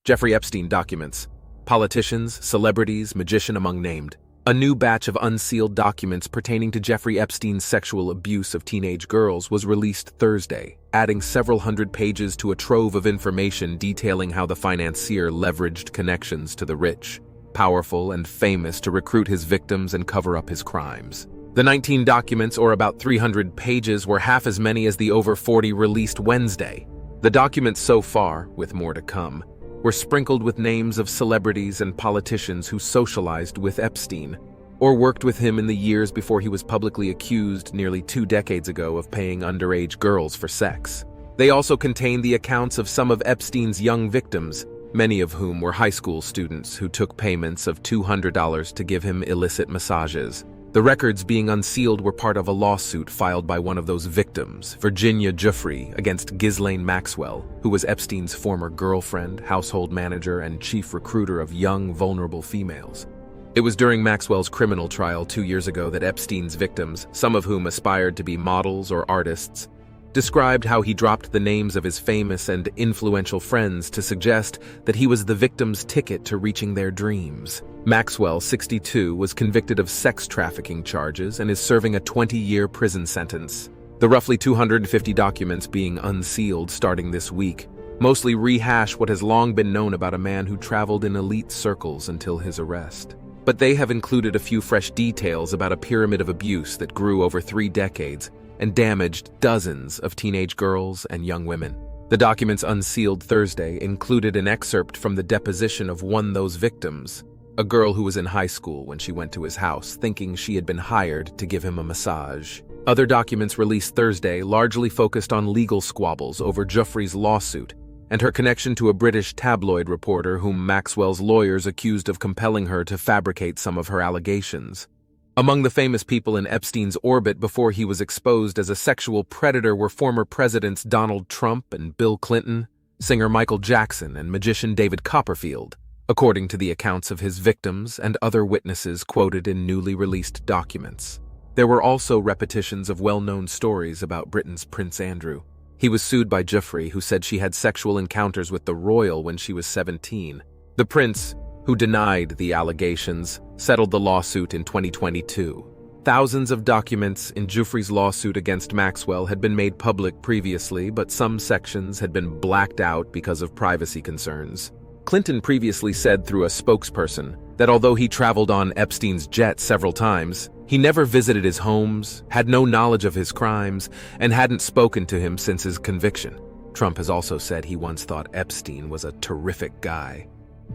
Jeffrey Epstein documents. Politicians, celebrities, magician among named. A new batch of unsealed documents pertaining to Jeffrey Epstein's sexual abuse of teenage girls was released Thursday, adding several hundred pages to a trove of information detailing how the financier leveraged connections to the rich, powerful, and famous to recruit his victims and cover up his crimes. The 19 documents, or about 300 pages, were half as many as the over 40 released Wednesday. The documents so far, with more to come, were sprinkled with names of celebrities and politicians who socialized with Epstein, or worked with him in the years before he was publicly accused nearly 2 decades ago of paying underage girls for sex. They also contain the accounts of some of Epstein's young victims, many of whom were high school students who took payments of $200 to give him illicit massages. The records being unsealed were part of a lawsuit filed by one of those victims, Virginia Giuffre, against Ghislaine Maxwell, who was Epstein's former girlfriend, household manager, and chief recruiter of young, vulnerable females. It was during Maxwell's criminal trial 2 years ago that Epstein's victims, some of whom aspired to be models or artists, described how he dropped the names of his famous and influential friends to suggest that he was the victim's ticket to reaching their dreams. Maxwell, 62, was convicted of sex trafficking charges and is serving a 20-year prison sentence. The roughly 250 documents being unsealed starting this week mostly rehash what has long been known about a man who traveled in elite circles until his arrest. But they have included a few fresh details about a pyramid of abuse that grew over 3 decades and damaged dozens of teenage girls and young women. The documents unsealed Thursday included an excerpt from the deposition of one of those victims, a girl who was in high school when she went to his house thinking she had been hired to give him a massage. Other documents released Thursday largely focused on legal squabbles over Giuffre's lawsuit and her connection to a British tabloid reporter whom Maxwell's lawyers accused of compelling her to fabricate some of her allegations. Among the famous people in Epstein's orbit before he was exposed as a sexual predator were former presidents Donald Trump and Bill Clinton, singer Michael Jackson, and magician David Copperfield, according to the accounts of his victims and other witnesses quoted in newly released documents. There were also repetitions of well-known stories about Britain's Prince Andrew. He was sued by Giuffre, who said she had sexual encounters with the royal when she was 17. The prince, who denied the allegations, settled the lawsuit in 2022. Thousands of documents in Giuffre's lawsuit against Maxwell had been made public previously, but some sections had been blacked out because of privacy concerns. Clinton previously said through a spokesperson that although he traveled on Epstein's jet several times, he never visited his homes, had no knowledge of his crimes, and hadn't spoken to him since his conviction. Trump has also said he once thought Epstein was a terrific guy,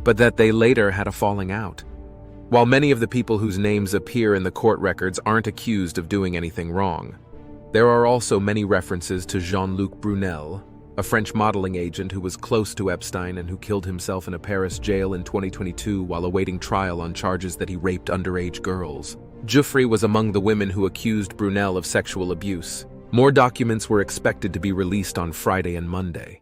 but that they later had a falling out. While many of the people whose names appear in the court records aren't accused of doing anything wrong, there are also many references to Jean-Luc Brunel, a French modeling agent who was close to Epstein and who killed himself in a Paris jail in 2022 while awaiting trial on charges that he raped underage girls. Giuffre was among the women who accused Brunel of sexual abuse. More documents were expected to be released on Friday and Monday.